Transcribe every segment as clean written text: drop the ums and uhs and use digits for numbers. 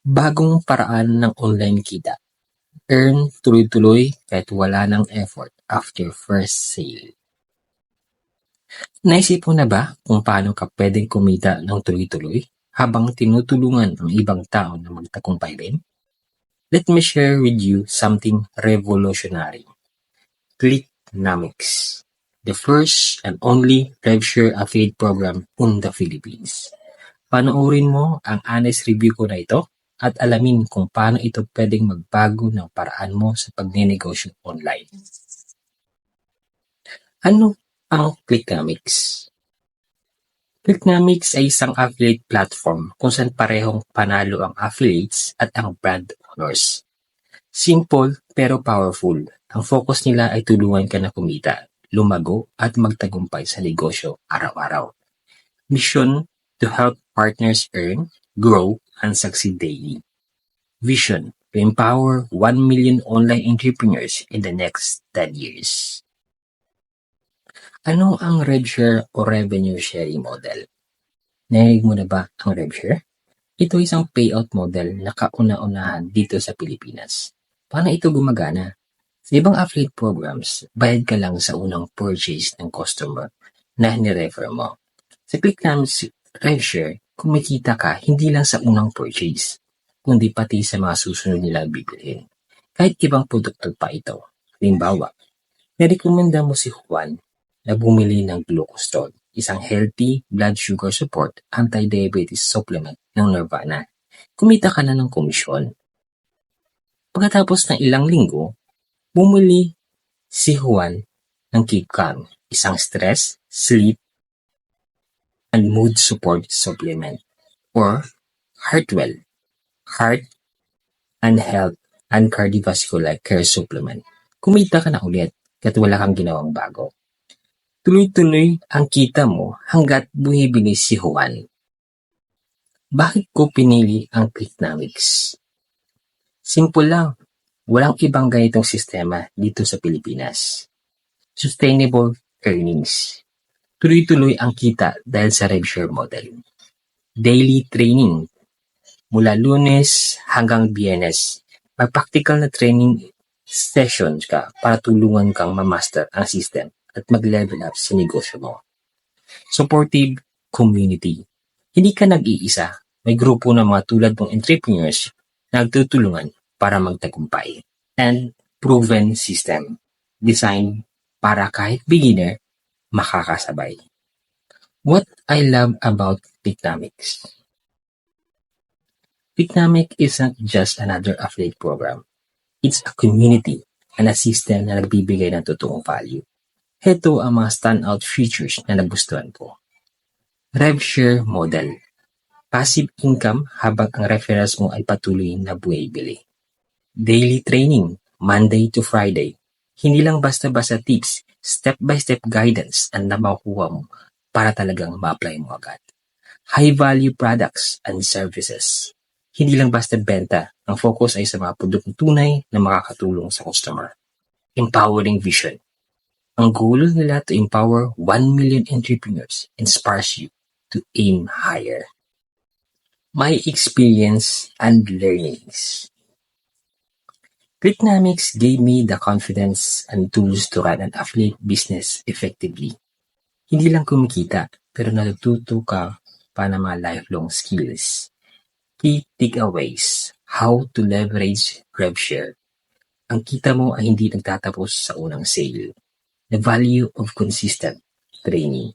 Bagong paraan ng online kita. Earn tuloy-tuloy kahit wala ng effort after first sale. Naisip mo na ba kung paano ka pwedeng kumita ng tuloy-tuloy habang tinutulungan ang ibang tao na magtagumpay rin? Let me share with you something revolutionary. Clicknomics, the first and only RevShare affiliate program in the Philippines. Panoorin mo ang honest review ko na ito at alamin kung paano ito pwedeng magbago ng paraan mo sa pagnenegosyo online. Ano ang Clicknomics? Clicknomics ay isang affiliate platform kung saan parehong panalo ang affiliates at ang brand owners. Simple pero powerful. Ang focus nila ay tulungan ka na kumita, lumago at magtagumpay sa negosyo araw-araw. Mission: to help partners earn, grow, and succeed daily. Vision: to empower 1 million online entrepreneurs in the next 10 years. Ano ang RevShare o Revenue Sharing Model? Narinig mo na ba ang RevShare? Ito isang payout model na kauna-unahan dito sa Pilipinas. Paano ito gumagana? Sa ibang affiliate programs, bayad ka lang sa unang purchase ng customer na nirefer mo. Sa Clicknomics RevShare, kumikita ka hindi lang sa unang purchase, kundi pati sa mga susunod nilang bibilhin. Kahit ibang produkto pa ito. Halimbawa, narekomenda mo si Juan na bumili ng Glucostrol, isang healthy blood sugar support anti-diabetes supplement ng Nirvana. Kumita ka na ng komisyon. Pagkatapos ng ilang linggo, bumili si Juan ng Keep Calm, isang stress, sleep, and mood support supplement, or Heartwell, heart and health and cardiovascular care supplement. Kumita ka na ulit kahit wala kang ginawang bago. Tuloy-tuloy ang kita mo hanggat bumibili si Juan. Bakit ko pinili ang Clicknomics? Simple lang. Walang ibang ganitong sistema dito sa Pilipinas. Sustainable earnings. Tuloy-tuloy ang kita dahil sa RevShare model. Daily training. Mula Lunes hanggang Biyernes, may practical na training sessions ka para tulungan kang ma-master ang system at mag-level up sa negosyo mo. Supportive community. Hindi ka nag-iisa. May grupo ng mga tulad mong entrepreneurs na nagtutulungan para magtagumpay. And proven system. Designed para kahit beginner, makakasabay. What I love about Clicknomics. Clicknomics isn't just another affiliate program. It's a community and a system na nagbibigay ng totoong value. Ito ang mga standout features na nagustuhan ko. RevShare model. Passive income habang ang referrals mo ay patuloy na bumibili. Daily training, Monday to Friday. Hindi lang basta-basta tips, step-by-step guidance ang makukuha mo para talagang ma-apply mo agad. High-value products and services. Hindi lang basta benta, ang focus ay sa mga produktong tunay na makakatulong sa customer. Empowering vision. Ang goal nila to empower 1 million entrepreneurs inspires you to aim higher. My experience and learnings. Clicknomics gave me the confidence and tools to run an affiliate business effectively. Hindi lang kumikita, pero natututo ka pa ng mga lifelong skills. Key takeaways: how to leverage RevShare. Ang kita mo ay hindi nagtatapos sa unang sale. The value of consistent training.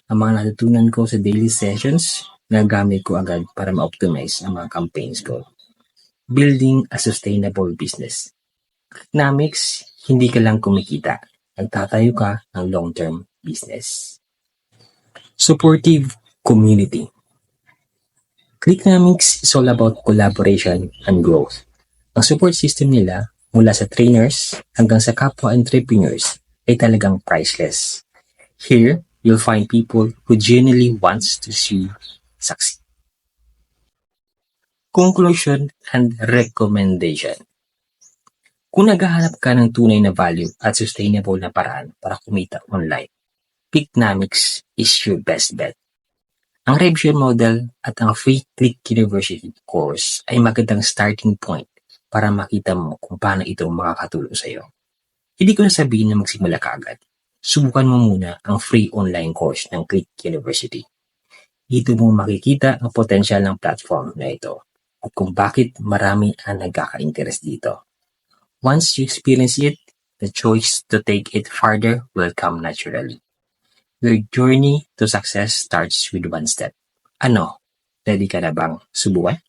Ang mga natutunan ko sa daily sessions, nagamit ko agad para ma-optimize ang mga campaigns ko. Building a sustainable business. Clicknomics, hindi ka lang kumikita. Nagtatayo ka ng long-term business. Supportive community. Clicknomics is all about collaboration and growth. Ang support system nila, mula sa trainers hanggang sa kapwa entrepreneurs, ay talagang priceless. Here, you'll find people who genuinely wants to see succeed. Conclusion and recommendation. Kung naghahanap ka ng tunay na value at sustainable na paraan para kumita online, Clicknomics is your best bet. Ang RevShare model at ang Free Click University course ay magandang starting point para makita mo kung paano ito makakatulong sa iyo. Hindi ko na sabihin na magsimula ka agad. Subukan mo muna ang free online course ng Click University. Dito mo makikita ang potensyal ng platform na ito at kung bakit marami ang nagkaka-interest dito. Once you experience it, the choice to take it farther will come naturally. Your journey to success starts with one step. Ano? Ready ka na bang subukan?